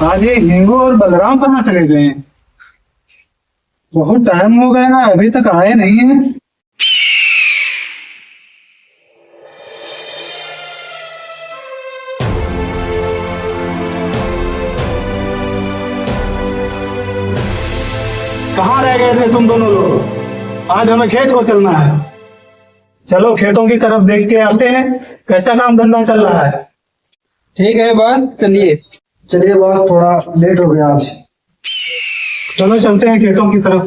आज ये हिंगू और बलराम कहाँ चले गए हैं? बहुत टाइम हो गया है, अभी तक आए नहीं है। कहाँ रह गए थे तुम दोनों लोग? आज हमें खेत को चलना है। चलो खेतों की तरफ देख के आते हैं कैसा काम धंधा चल रहा है। ठीक है बॉस, चलिए। चलिए बॉस, थोड़ा लेट हो गया आज। चलो चलते हैं खेतों की तरफ।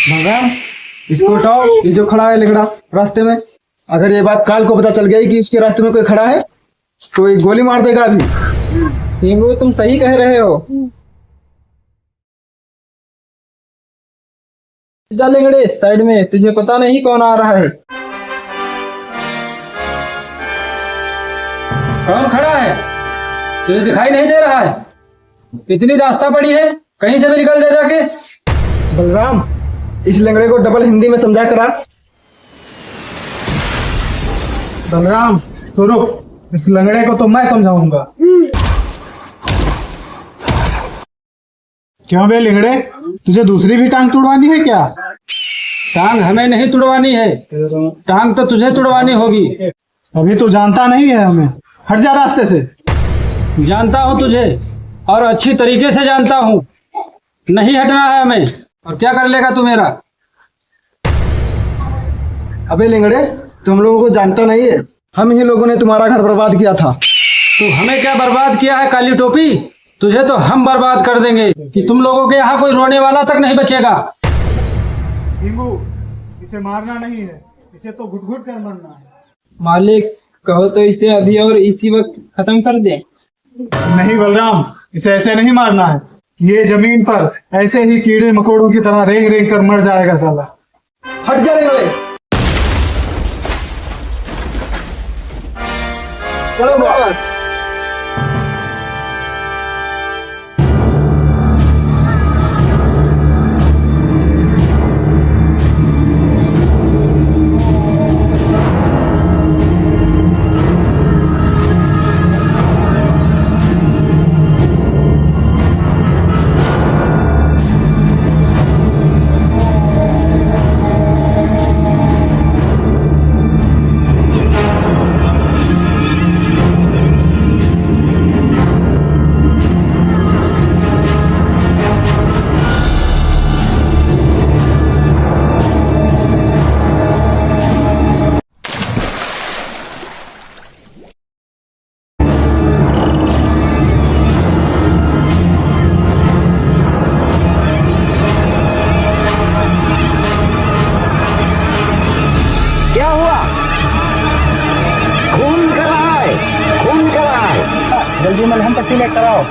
भगवान, इसको हटाओ। ये जो खड़ा है लिगड़ा रास्ते में, अगर ये बात काल को पता चल गई कि इसके रास्ते में कोई खड़ा है तो ये गोली मार देगा अभी। हिंगू, तुम सही कह रहे हो। जा लेंगड़े साइड में, तुझे पता नहीं कौन आ रहा है। कौन खड़ा है? तुझे दिखाई नहीं दे रहा है? इतनी रास्ता पड़ी है, कहीं से भी निकल जा जाके। बलराम, इस लंगड़े को डबल हिंदी में समझा करा। बलराम तो रुक, इस लंगड़े को तो मैं समझाऊंगा। क्यों बे लिंगड़े, तुझे दूसरी भी टांग तुड़वानी है क्या? टांग हमें नहीं तुड़वानी है, टांग तो तुझे तुड़वानी होगी। अभी तो जानता नहीं है हमें, हट जा रास्ते से। जानता हूँ तुझे, और अच्छी तरीके से जानता हूँ। नहीं हटना है हमें। और क्या कर लेगा तू मेरा? अबे लिंगड़े, तुम लोगों को जानता नहीं है, हम ही लोगों ने तुम्हारा घर बर्बाद किया था। तू हमें क्या बर्बाद किया है काली टोपी? तुझे तो हम बर्बाद कर देंगे कि तुम लोगों के यहाँ कोई रोने वाला तक नहीं बचेगा। हिंगू, इसे मारना नहीं है, इसे तो घुट घुट कर मरना है। मालिक, कहो तो इसे अभी और इसी वक्त खत्म कर दे। नहीं बलराम, इसे ऐसे नहीं मारना है। ये जमीन पर ऐसे ही कीड़े मकोड़ों की तरह रेंग रेंग कर मर जाएगा साला। हट जा लिंगड़े। चलो बॉस। क्या हुआ? खून कर रहा है, खून कर रहा है। जल्दी मलहम पट्टी लेकर आओ।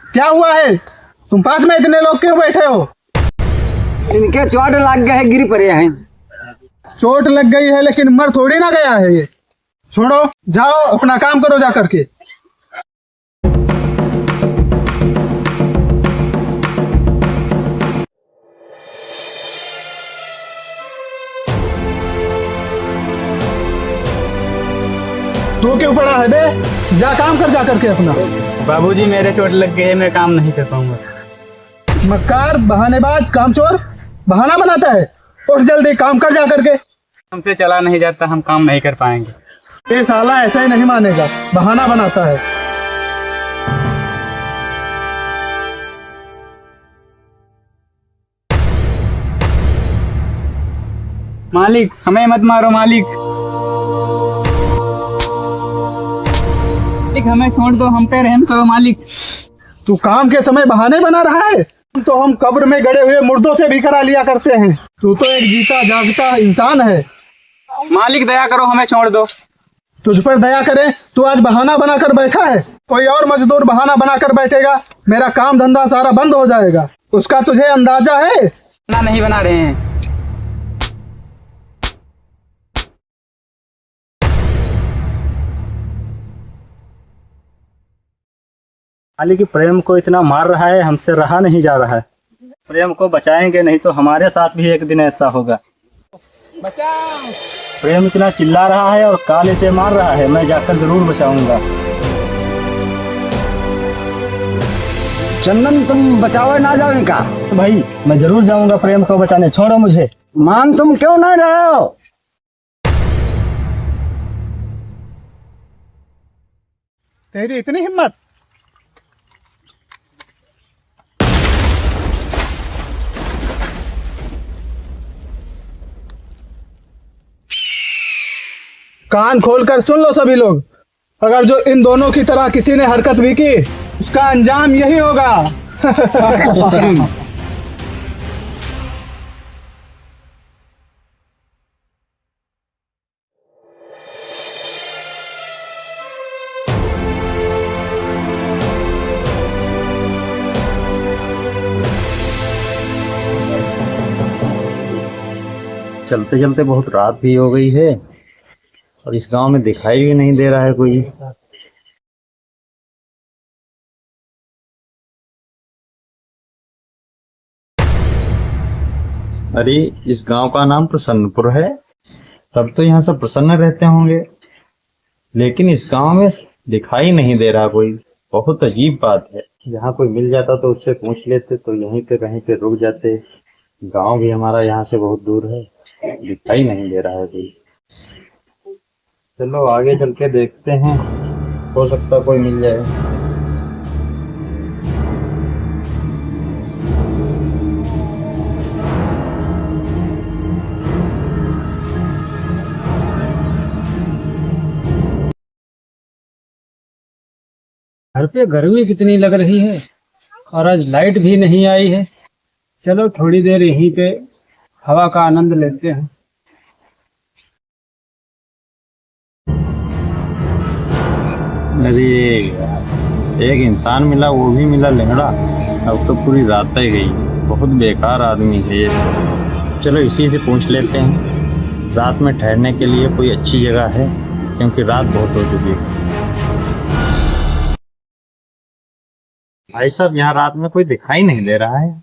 क्या हुआ है? तुम पास में इतने लोग क्यों बैठे हो? इनके चोट लग गए, गिर पड़े हैं। चोट लग गई है लेकिन मर थोड़ी ना गया है ये। छोड़ो, जाओ अपना काम करो जा करके। तू क्यों पड़ा है बे? जा काम कर जा करके अपना। बाबूजी, मेरे चोट लग गई है, मैं काम नहीं कर पाऊंगा। मक्कार, बहानेबाज, कामचोर, बहाना बनाता है। उठ जल्दी काम कर जा करके। हमसे चला नहीं जाता, हम काम नहीं कर पाएंगे। ये साला ऐसा ही नहीं मानेगा, बहाना बनाता है। मालिक, हमें मत मारो मालिक। हमें छोड़ दो, हम पे रहम करो मालिक। तू काम के समय बहाने बना रहा है। तो हम कब्र में गड़े हुए मुर्दों से भी करा लिया करते हैं। तू तो एक जीता जागता इंसान है। मालिक दया करो, हमें छोड़ दो। तुझ पर दया करे, तू आज बहाना बनाकर बैठा है। कोई और मजदूर बहाना बनाकर बैठेगा, मेरा काम धंधा सारा बंद हो जाएगा। उसका तुझे अंदाजा है? ना नहीं बना रहे हैं। मालिक प्रेम को इतना मार रहा है, हमसे रहा नहीं जा रहा है। प्रेम को बचाएंगे, नहीं तो हमारे साथ भी एक दिन ऐसा होगा। बचाओ। प्रेम इतना चिल्ला रहा है और काल इसे मार रहा है। मैं जाकर जरूर बचाऊंगा। चंदन तुम बचाओ ना जाओ इनका। भाई मैं जरूर जाऊंगा प्रेम को बचाने, छोड़ो मुझे। मान तुम क्यों ना रहे हो? तेरी इतनी हिम्मत? कान खोलकर सुन लो सभी लोग। अगर जो इन दोनों की तरह किसी ने हरकत भी की, उसका अंजाम यही होगा। चलते चलते बहुत रात भी हो गई है और इस गांव में दिखाई भी नहीं दे रहा है कोई। अरे इस गांव का नाम प्रसन्नपुर है, तब तो यहाँ सब प्रसन्न रहते होंगे, लेकिन इस गांव में दिखाई नहीं दे रहा कोई। बहुत अजीब बात है। यहाँ कोई मिल जाता तो उससे पूछ लेते, तो यहीं पे कहीं पे रुक जाते। गांव भी हमारा यहाँ से बहुत दूर है, दिखाई नहीं दे रहा है कोई। चलो आगे चल के देखते हैं, हो सकता कोई मिल जाए। घर पे गर्मी कितनी लग रही है और आज लाइट भी नहीं आई है। चलो थोड़ी देर यहीं पे हवा का आनंद लेते हैं। अरे एक इंसान मिला, वो भी मिला लंगड़ा। अब तो पूरी रात ही गई। बहुत बेकार आदमी है ये। चलो इसी से पूछ लेते हैं, रात में ठहरने के लिए कोई अच्छी जगह है, क्योंकि रात बहुत हो चुकी है। भाई साहब यहाँ रात में कोई दिखाई नहीं दे रहा है।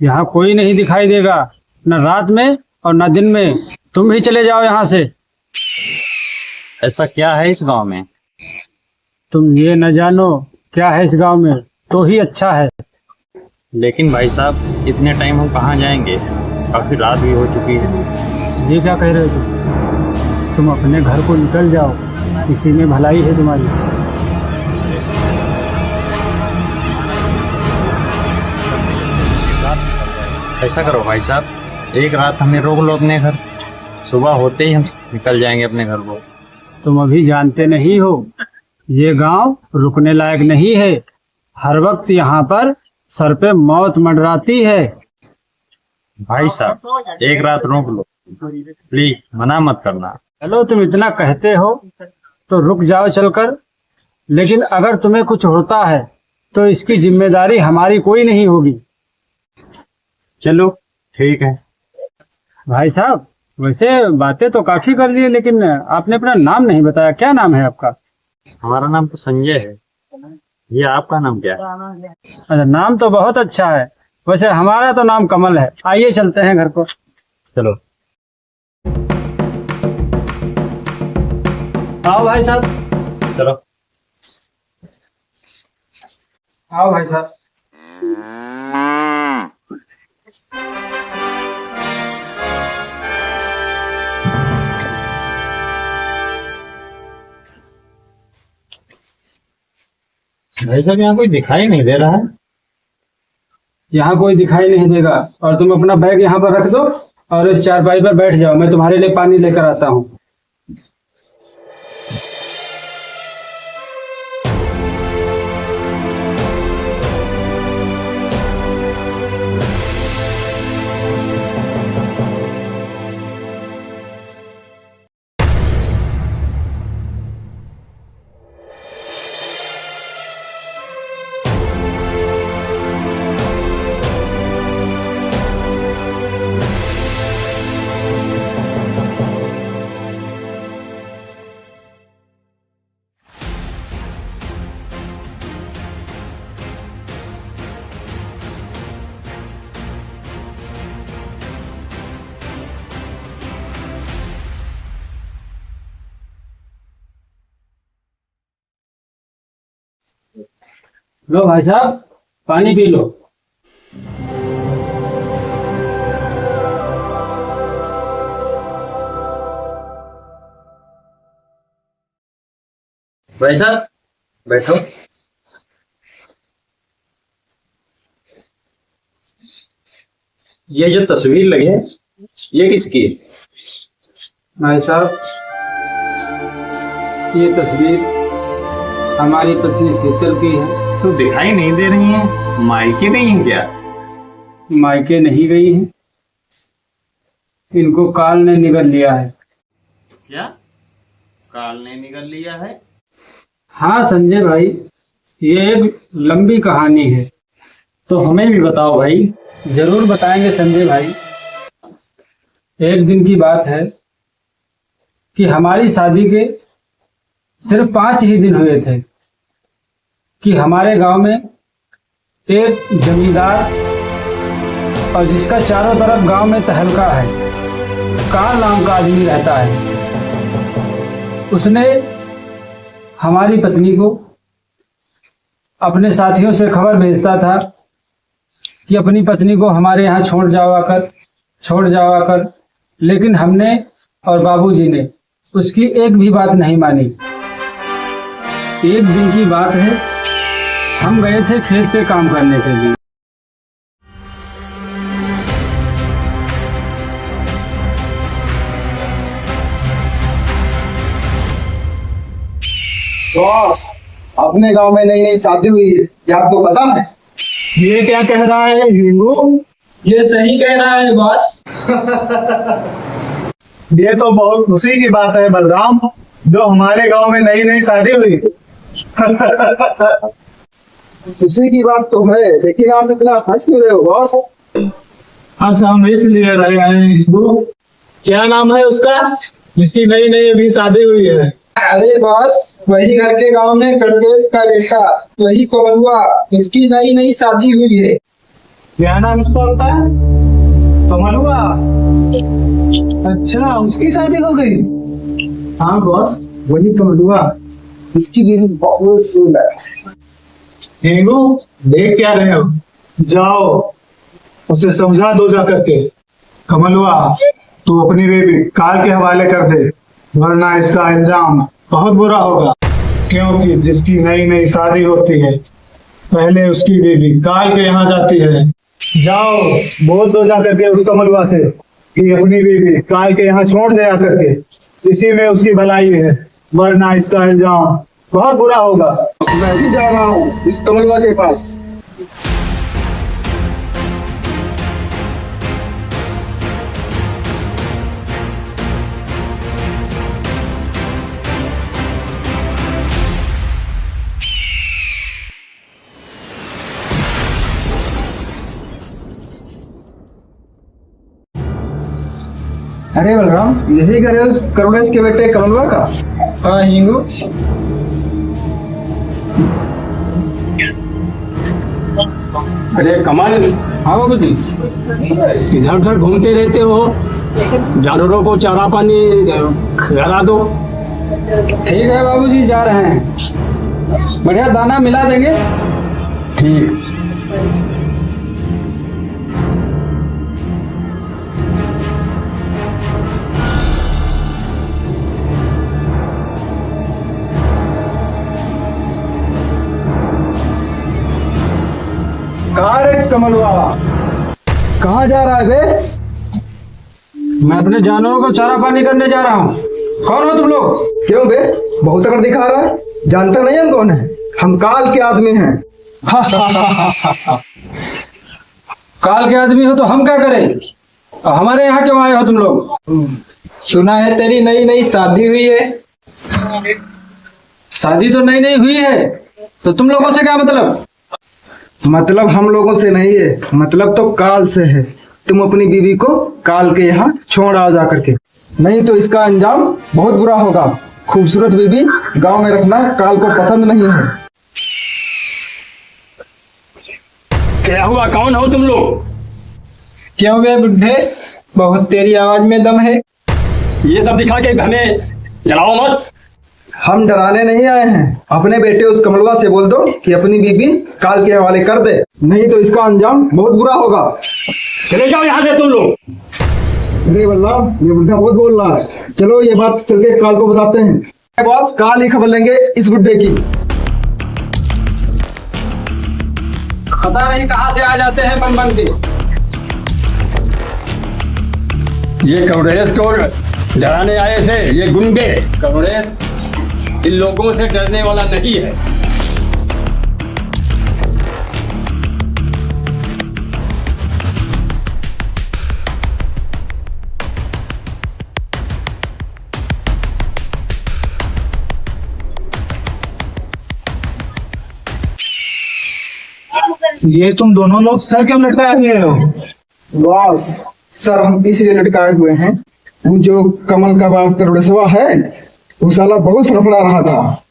यहाँ कोई नहीं दिखाई देगा, न रात में और न दिन में। तुम ही चले जाओ यहाँ से। ऐसा क्या है इस गांव में? तुम ये न जानो क्या है इस गांव में तो ही अच्छा है। लेकिन भाई साहब इतने टाइम हम कहाँ जाएंगे? काफी रात भी हो चुकी है। ये क्या कह रहे हो तुम अपने घर को निकल जाओ, इसी में भलाई है तुम्हारी। ऐसा करो भाई साहब, एक रात हमें रोक लो अपने घर, सुबह होते ही हम निकल जाएंगे अपने घर को। तुम अभी जानते नहीं हो, ये गांव रुकने लायक नहीं है। हर वक्त यहाँ पर सर पे मौत मंडराती है। भाई साहब एक रात रोक लो प्लीज, मना मत करना। चलो तुम इतना कहते हो तो रुक जाओ चलकर, लेकिन अगर तुम्हें कुछ होता है तो इसकी जिम्मेदारी हमारी कोई नहीं होगी। चलो ठीक है। भाई साहब वैसे बातें तो काफी कर ली, लेकिन आपने अपना नाम नहीं बताया। क्या नाम है आपका? हमारा नाम तो संजय है। ये आपका नाम क्या है? अच्छा, नाम तो बहुत अच्छा है। वैसे हमारा तो नाम कमल है। आइए चलते हैं घर को। चलो। आओ भाई साहब। चलो आओ भाई साहब। भाई साहब यहाँ कोई दिखाई नहीं दे रहा है। यहाँ कोई दिखाई नहीं देगा, और तुम अपना बैग यहाँ पर रख दो और इस चारपाई पर बैठ जाओ। मैं तुम्हारे लिए पानी लेकर आता हूँ। लो भाई साहब, पानी पी लो। भाई साहब बैठो। ये जो तस्वीर लगी है ये किसकी है? भाई साहब, ये तस्वीर हमारी पत्नी शीतल की है। तो दिखाई नहीं दे रही है, मायके नहीं है क्या? मायके नहीं गई है, इनको काल ने निगल लिया है। क्या काल ने निगल लिया है? हाँ संजय भाई, ये एक लंबी कहानी है। तो हमें भी बताओ भाई। जरूर बताएंगे संजय भाई। एक दिन की बात है कि हमारी शादी के सिर्फ 5 ही दिन हुए थे कि हमारे गांव में एक जमींदार, और जिसका चारों तरफ गांव में तहलका है, काल नाम का आदमी रहता है। उसने हमारी पत्नी को अपने साथियों से खबर भेजता था कि अपनी पत्नी को हमारे यहाँ छोड़ जावा कर, लेकिन हमने और बाबूजी ने उसकी एक भी बात नहीं मानी। एक दिन की बात है, हम गए थे खेत पे काम करने के लिए। बॉस, अपने गांव में नई नई शादी हुई है, ये आपको पता है? ये क्या कह रहा है हिंगू? ये सही कह रहा है बॉस। ये तो बहुत खुशी की बात है बलराम, जो हमारे गांव में नई नई शादी हुई। खुशी की बात तो है, लेकिन आप इतना हंस क्यों रहे हो बॉस? हम इसलिए रहे हैं हिंगू। क्या नाम है उसका जिसकी नई नई अभी शादी हुई है? अरे बॉस, वही घर के गांव में करदेश का बेटा, वही कमलुआ, इसकी नई नई शादी हुई है। क्या नाम उसका होता है? कमलुआ। अच्छा, उसकी शादी हो गई? हाँ बॉस, वही कमलुआ, इसकी बीवी बहुत सुंदर है। हिंगू, देख क्या रहे हो? जाओ उसे समझा दो जा करके। कमलुआ, तू अपनी बेबी काल के हवाले कर दे, वरना इसका अंजाम बहुत बुरा होगा। क्योंकि जिसकी नई नई शादी होती है, पहले उसकी बेबी काल के यहाँ जाती है। जाओ बोल दो जा करके उस कमलुआ से कि अपनी बेबी काल के यहाँ छोड़ दे जा करके, इसी में उसकी भलाई है, वरना इसका अंजाम बहुत बुरा होगा। मैं भी जा रहा हूँ इस कमलुआ के पास। अरे बलराम, यही घर है उस करुणेश के बेटे कमलुआ का? हाँ हिंगू, अरे कमल, हाँ बाबू जी, इधर उधर घूमते रहते हो, जानवरों को चारा पानी खिला दो। ठीक है बाबूजी, जा रहे हैं, बढ़िया दाना मिला देंगे। ठीक। कहाँ रे कमलुआ, कहाँ जा रहा है बे? मैं अपने जानवरों को चारा पानी करने जा रहा हूँ। कौन हो तुम लोग? क्यों बे, बहुत अकड़ दिखा रहा है? जानता नहीं हम कौन है? हम काल के आदमी हैं। काल के आदमी हो तो हम क्या करें? और हमारे यहाँ क्यों आए हो तुम लोग? सुना है तेरी नई नई शादी हुई है। शादी तो नई नई हुई है, तो तुम लोगों से क्या मतलब? मतलब हम लोगों से नहीं है, मतलब तो काल से है। तुम अपनी बीवी को काल के यहाँ छोड़ आओ जा करके, नहीं तो इसका अंजाम बहुत बुरा होगा। खूबसूरत बीवी गांव में रखना काल को पसंद नहीं है। क्या हुआ, कौन हो तुम लोग? क्यों बे बुढ़े, बहुत तेरी आवाज में दम है। ये सब दिखा के हमें जलाओ मत। हम डराने नहीं आए हैं। अपने बेटे उस कमलवा से बोल दो कि अपनी बीबी काल के हवाले कर दे, नहीं तो इसका अंजाम बहुत बुरा होगा। चले जाओ यहाँ से तुम लोग। अरे बलराम, ये बुढ़ा बहुत बोल रहा है। चलो ये बात चल के काल को बताते हैं। बॉस, काल ही खबर लेंगे इस बुढ़े की। पता नहीं कहाँ से आ जाते हैं बन के। ये कमरेश को डराने आए थे, ये गुंडे। कमरेश इन लोगों से डरने वाला नहीं है। ये तुम दोनों लोग सर क्यों लटकाए हुए हो? बॉस, सर हम इसलिए लटकाए हुए हैं, वो जो कमल का बाप करोड़सवा है, वो साला बहुत फड़फड़ा रहा था।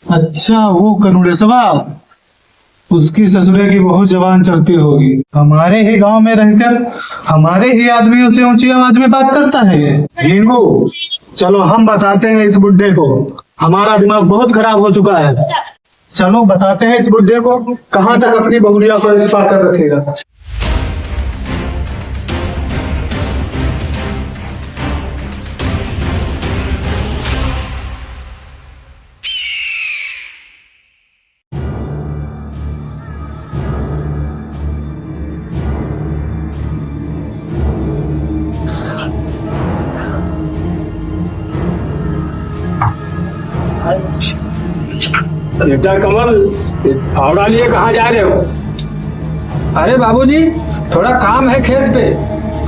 अच्छा, वो करुणेशवा, उसकी ससुरे की बहुत जबान चलती होगी। हमारे ही गांव में रहकर हमारे ही आदमियों से ऊंची आवाज में बात करता है ये। हिंगू, चलो हम बताते हैं इस बुड्ढे को। हमारा दिमाग बहुत खराब हो चुका है। चलो बताते हैं इस बुड्ढे को कहाँ तक अपनी बहुरिया को छिपा कर रखेगा। बेटा कमल, फावड़ा लिए कहाँ जा रहे हो? अरे बाबूजी, थोड़ा काम है खेत पे,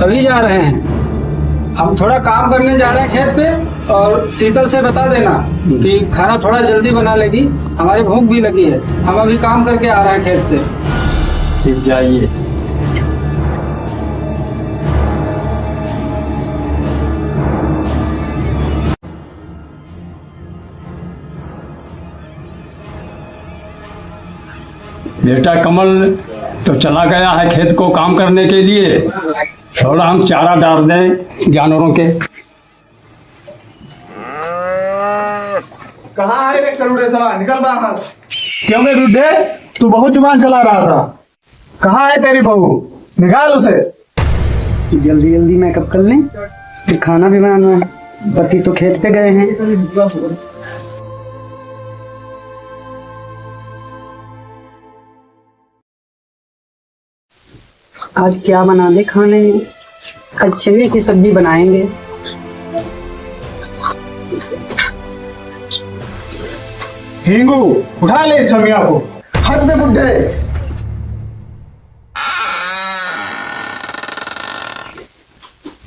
तभी जा रहे हैं। हम थोड़ा काम करने जा रहे हैं खेत पे, और शीतल से बता देना कि खाना थोड़ा जल्दी बना लेगी, हमारी भूख भी लगी है। हम अभी काम करके आ रहे हैं खेत से। ठीक, जाइए। बेटा कमल तो चला गया है खेत को काम करने के लिए। थोड़ा हम चारा डाल दें जानवरों के। कहाँ है रे करुणेशवा, निकल बाहर। क्यों बे बुड्ढे, तू बहुत जुबान चला रहा था। कहाँ है तेरी बहू, निकाल उसे। जल्दी जल्दी मेकअप कर लें, फिर खाना भी बनाना है। पति तो खेत पे गए हैं। आज क्या बना दे खाने में? आज चिड़े की सब्जी बनाएंगे। हिंगू, उठा ले छमिया को। हट में बुढ़े।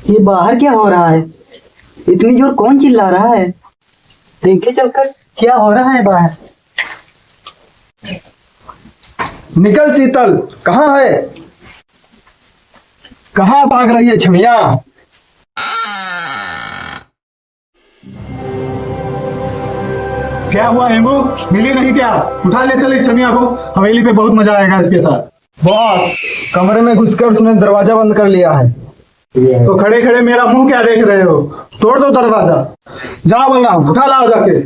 ये बाहर क्या हो रहा है? इतनी जोर कौन चिल्ला रहा है? देखे चलकर क्या हो रहा है बाहर। निकल शीतल, कहाँ है? कहाँ भाग रही है छमिया? क्या हुआ हिंगू, मिली नहीं क्या? उठा ले चल इस छमिया को, हवेली पे बहुत मजा आएगा इसके साथ। बॉस, कमरे में घुसकर उसने दरवाजा बंद कर लिया है। तो खड़े खड़े मेरा मुंह क्या देख रहे हो? तोड़ दो दरवाजा। जाओ बलराम, उठा लाओ जाके।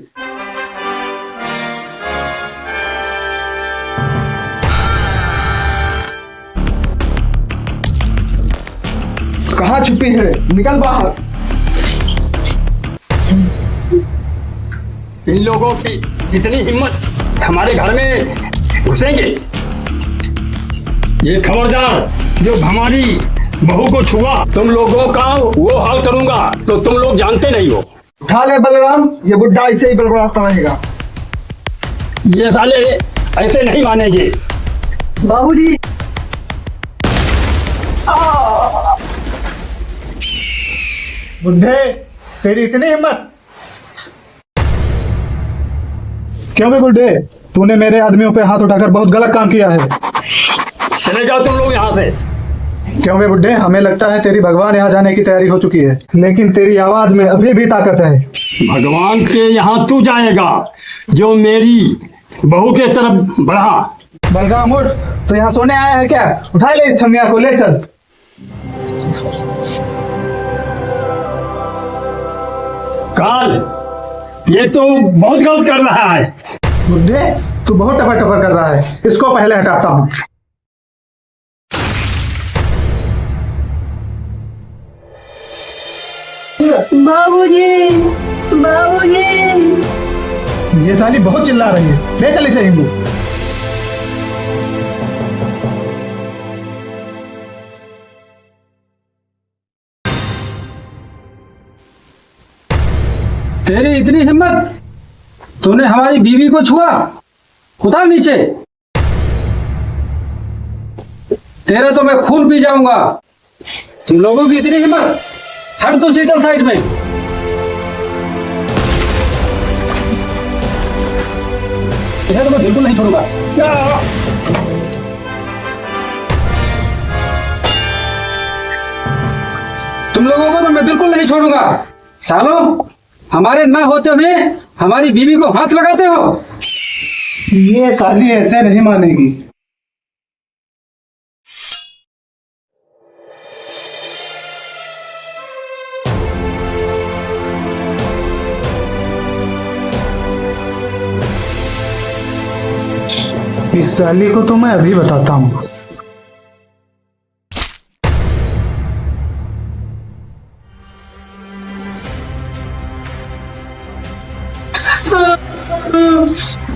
कहाँ छुपी है? निकल बाहर। इन लोगों की कितनी हिम्मत, हमारे घर में घुसेंगे। ये खबरदार, जो हमारी बहू को छुआ, तुम लोगों का वो हाल करूंगा तो तुम लोग जानते नहीं हो। उठा ले बलराम, ये बुढ़ा ऐसे ही बड़बड़ाता रहेगा। ये साले ऐसे नहीं मानेंगे। बाबूजी, बुड्ढे, तेरी इतनी हिम्मत? क्यों बे बुड्ढे, तूने मेरे आदमियों पे हाथ उठाकर बहुत गलत काम किया है। चले जाओ तुम लोग यहाँ से। क्यों बे बुड्ढे, हमें लगता है तेरी भगवान यहाँ जाने की तैयारी हो चुकी है, लेकिन तेरी आवाज में अभी भी ताकत है। भगवान के यहाँ तू जाएगा, जो मेरी बहू के तरफ बढ़ा। बलराम उठ, तो यहाँ सोने आया है क्या? उठा ले इस छमिया को, ले चल। काल, ये तो बहुत गलत कर रहा है। बुड्ढे, तू बहुत टपर टपर कर रहा है, इसको पहले हटाता हूँ। बाबूजी, बाबूजी। ये साली बहुत चिल्ला रही है, ले चल इसे हिंदू। तेरी इतनी हिम्मत, तूने हमारी बीवी को छुआ? उतार नीचे, तेरा तो मैं खून पी जाऊंगा। तुम लोगों की इतनी हिम्मत, हट तो सीटल साइड में। इसे तो मैं बिल्कुल नहीं छोड़ूंगा। तुम लोगों को तो मैं बिल्कुल नहीं छोड़ूंगा। सालों, हमारे ना होते हुए हमारी बीवी को हाथ लगाते हो। ये साली ऐसे नहीं मानेगी। इस साली को तो मैं अभी बताता हूँ।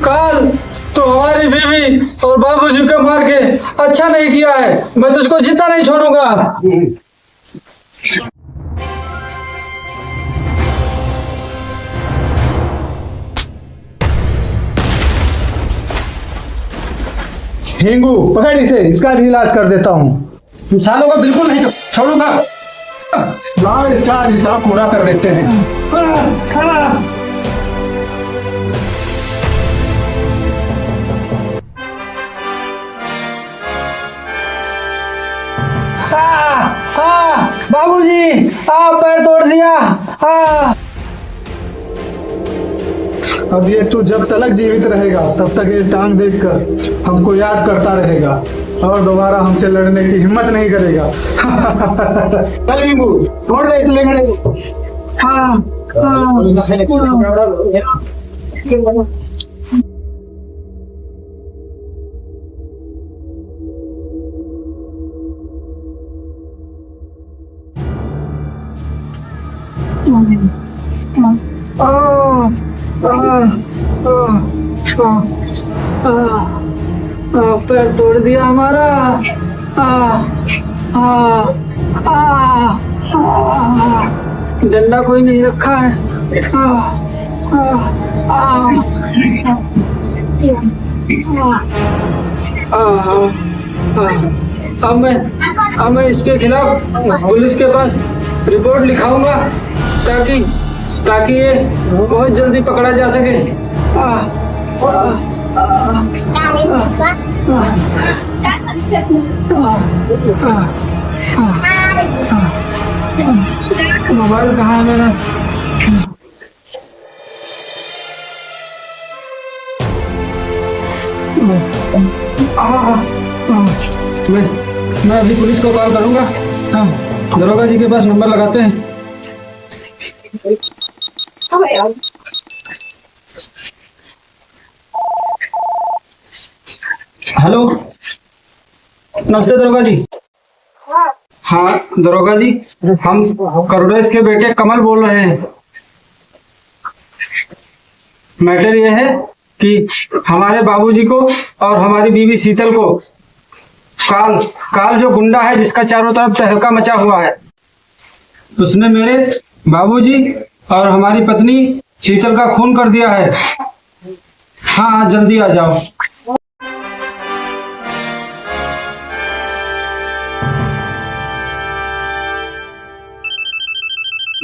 काल, तो हमारी बीवी और बाबूजी को मार के अच्छा नहीं किया है। मैं तुझको जिंदा नहीं छोड़ूंगा। हिंगू, पकड़ इसे, इसका भी इलाज कर देता हूँ। तुम सालों को बिल्कुल नहीं छोड़ूंगा। लाओ, इसका हिसाब पूरा कर देते हैं। बाबूजी, आप पैर तोड़ दिया। अब ये तू जब तक जीवित रहेगा तब तक ये टांग देखकर हमको याद करता रहेगा और दोबारा हमसे लड़ने की हिम्मत नहीं करेगा। चल हिंगू, छोड़ दे इस लेंगड़े को। पैर तोड़ दिया हमारा। डंडा कोई नहीं रखा है। अब मैं इसके खिलाफ पुलिस के पास रिपोर्ट लिखाऊंगा ताकि ये बहुत जल्दी पकड़ा जा सके। मोबाइल कहाँ है मेरा? मैं अभी पुलिस को कॉल करूंगा। दरोगा जी के पास नंबर लगाते हैं। हेलो, नमस्ते दरोगा जी। हाँ दरोगा जी, हम करुणेश के बेटे कमल बोल रहे हैं। मैटर ये है कि हमारे बाबूजी को और हमारी बीवी शीतल को काल जो गुंडा है जिसका चारों तरफ तहलका मचा हुआ है, उसने मेरे बाबूजी और हमारी पत्नी शीतल का खून कर दिया है। हाँ, जल्दी आ जाओ।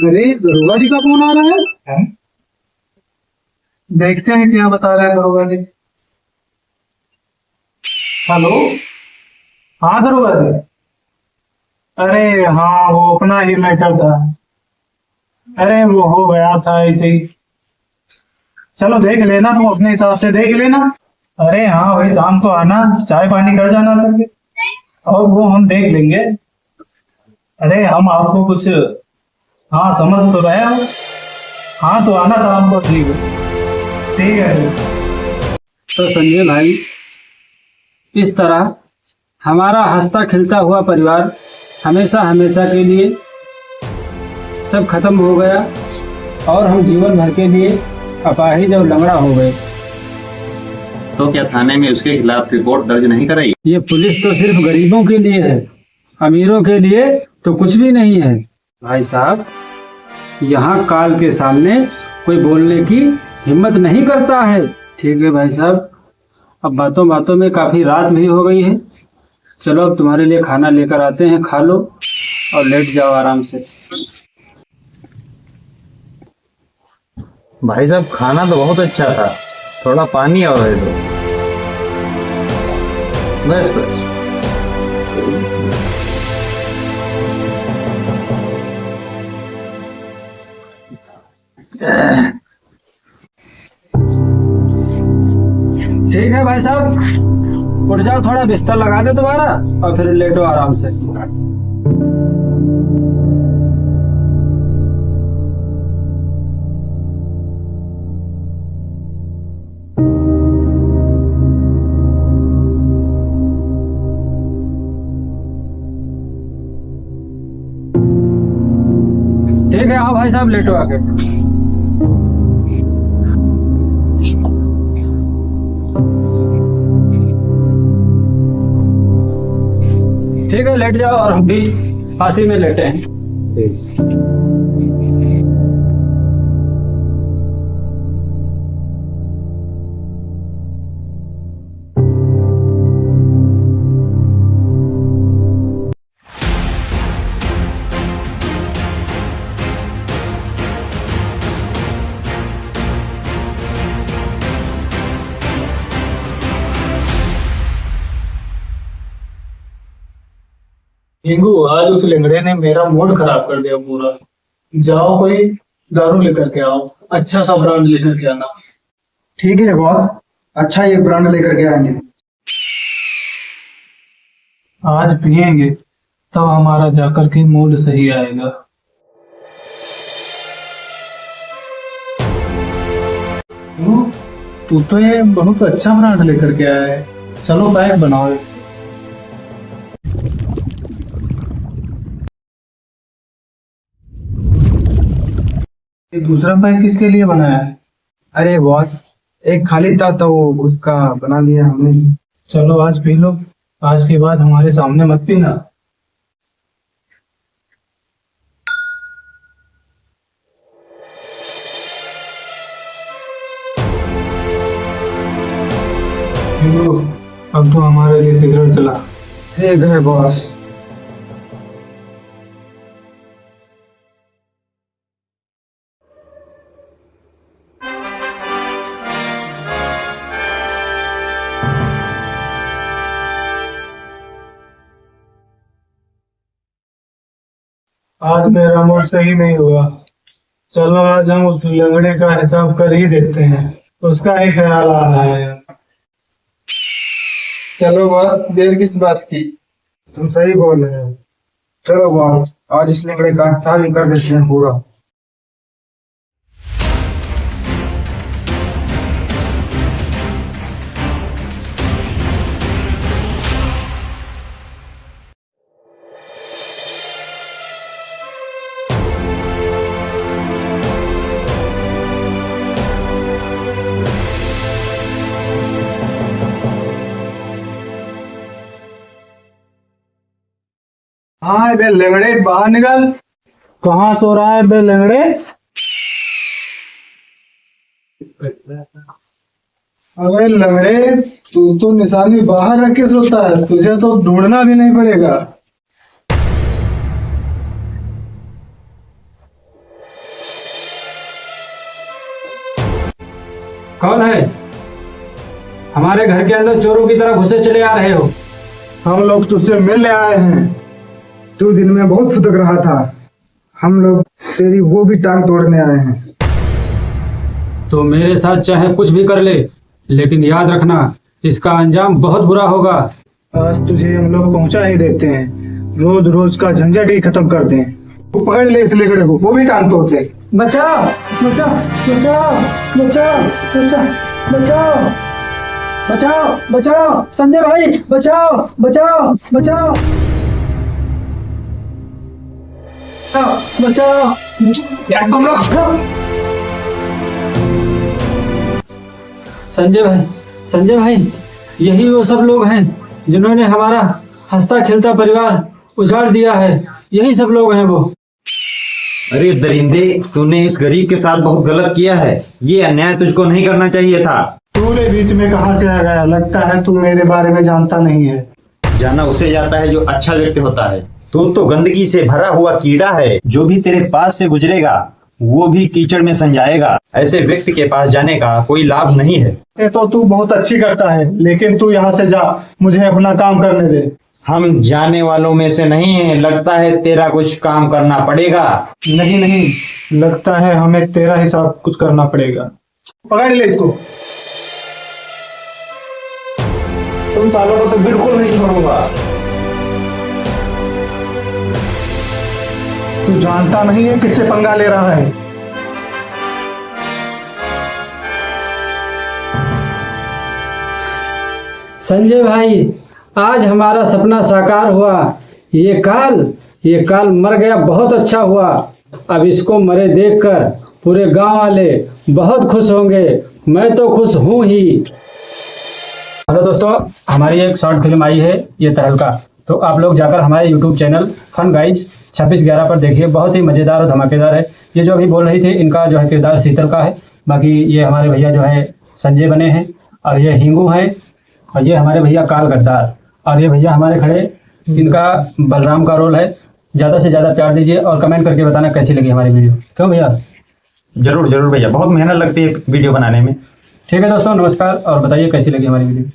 अरे दरोगा जी का फोन आ रहा है। देखते हैं क्या बता रहा है दरोगा जी। हेलो, हाँ दरोगा जी। अरे हाँ, वो अपना ही मैटर था। अरे वो हो गया था ऐसे ही। चलो देख लेना, तुम अपने हिसाब से देख लेना। अरे हाँ, वही शाम को आना, चाय पानी कर जाना करके, और वो हम देख लेंगे। अरे हम आपको कुछ, हाँ समझ तो रहे हो। हाँ तो आना शाम को, ठीक है, ठीक है फिर। तो संजय भाई, इस तरह हमारा हंसता खिलता हुआ परिवार हमेशा हमेशा के लिए सब खत्म हो गया और हम जीवन भर के लिए अपाहिज और लंगड़ा हो गए। तो क्या थाने में उसके खिलाफ रिपोर्ट दर्ज नहीं कराई? ये पुलिस तो सिर्फ गरीबों के लिए है, अमीरों के लिए तो कुछ भी नहीं है। भाई साहब, यहाँ काल के सामने कोई बोलने की हिम्मत नहीं करता है। ठीक है भाई साहब, अब बातों बातों में काफी रात भी हो गई है। चलो अब तुम्हारे लिए खाना लेकर आते हैं, खा लो और लेट जाओ आराम से। भाई साहब, खाना तो बहुत अच्छा था, थोड़ा पानी और दे दो। बस बस। ठीक है भाई साहब, उठ जाओ, थोड़ा बिस्तर लगा दे दोबारा और फिर लेटो आराम से। ठीक है, आओ भाई साहब, लेटो आके। ठीक है, लेट जाओ और हम भी फांसी में लेटे हैं। टिंकू, आज उस लंगड़े ने मेरा मूड खराब कर दिया पूरा। जाओ कोई दारू लेकर के आओ, अच्छा सा ब्रांड लेकर के आना। ठीक है बॉस, अच्छा ये ब्रांड लेकर के आएंगे। आज पियेंगे तब हमारा जाकर के मूड सही आएगा। तू तो ये बहुत अच्छा ब्रांड लेकर के आया है, चलो पैक बनाओ। ये दूसरा पैक किसके लिए बनाया है? अरे बॉस, एक खाली था तो उसका बना दिया हमने। चलो आज पी लो, आज के बाद हमारे सामने मत पीना। अब तो हमारे लिए सिगरेट चला। ठीक है बॉस। आज मेरा मूड सही नहीं हुआ। चलो आज हम उस लंगड़े का हिसाब कर ही देते हैं, उसका ही ख्याल आ रहा है। चलो बॉस, देर किस बात की, तुम सही बोल रहे हो। चलो बॉस, आज इस लंगड़े का हिसाब ही कर देते हैं पूरा। हाँ बे लंगड़े, बाहर निकल। कहाँ सो रहा है बे लंगड़े? अबे लंगड़े, तू तो निशानी बाहर रख के सोता है, तुझे तो ढूंढना भी नहीं पड़ेगा। कौन है? हमारे घर के अंदर चोरों की तरह घुसे चले आ रहे हो। हम लोग तुझसे मिलने आए हैं। तू दिन में बहुत फुदक रहा था, हम लोग तेरी वो भी टांग तोड़ने आए हैं। तो मेरे साथ चाहे कुछ भी कर ले, लेकिन याद रखना इसका अंजाम बहुत बुरा होगा। आज तुझे हम लोग पहुंचा ही देते हैं, रोज रोज का झंझट ही खत्म कर दें। तू पकड़ ले इस लेगड़े को, वो भी टांग तोड़ दे। बचाओ बचाओ बचाओ बचाओ बचाओ बचाओ बचाओ बचाओ संजय भाई, बचाओ बचाओ बचाओ बचाओ। यार तुम लोग संजय भाई, यही वो सब लोग हैं जिन्होंने हमारा हंसता खेलता परिवार उजाड़ दिया है। यही सब लोग हैं वो। अरे दरिंदे, तूने इस गरीब के साथ बहुत गलत किया है। ये अन्याय तुझको नहीं करना चाहिए था। तूने बीच में कहाँ से आ गया? लगता है तू मेरे बारे में जानता नहीं है। जाना उसे जाता है जो अच्छा व्यक्ति होता है। तू तो गंदगी से भरा हुआ कीड़ा है। जो भी तेरे पास से गुजरेगा वो भी कीचड़ में संजाएगा। ऐसे व्यक्ति के पास जाने का कोई लाभ नहीं है। ये तो तू बहुत अच्छी करता है, लेकिन तू यहाँ से जा, मुझे अपना काम करने दे। हम जाने वालों में से नहीं है। लगता है तेरा कुछ काम करना पड़ेगा। नहीं नहीं, लगता है हमें तेरा हिसाब कुछ करना पड़ेगा। पकड़ ले इसको। तुम सालों को तो बिल्कुल नहीं छोड़ूंगा। तू जानता नहीं है किससे पंगा ले रहा है। संजय भाई, आज हमारा सपना साकार हुआ। ये काल मर गया, बहुत अच्छा हुआ। अब इसको मरे देखकर पूरे गांव वाले बहुत खुश होंगे। मैं तो खुश हूं ही। हेलो दोस्तों, हमारी एक शॉर्ट फिल्म आई है, ये तहलका। तो आप लोग जाकर हमारे यूट्यूब चैनल फन गाइज 26/11 पर देखिए। बहुत ही मज़ेदार और धमाकेदार है। ये जो अभी बोल रही थी, इनका जो है किरदार शीतल का है। बाकी ये हमारे भैया जो है संजय बने हैं, और ये हिंगू हैं, और ये हमारे भैया काल गद्दार, और ये भैया हमारे खड़े, इनका बलराम का रोल है। ज़्यादा से ज़्यादा प्यार दीजिए और कमेंट करके बताना कैसी लगी हमारी वीडियो। क्यों भैया? जरूर जरूर भैया, बहुत मेहनत लगती है वीडियो बनाने में। ठीक है दोस्तों, नमस्कार, और बताइए कैसी लगी हमारी वीडियो।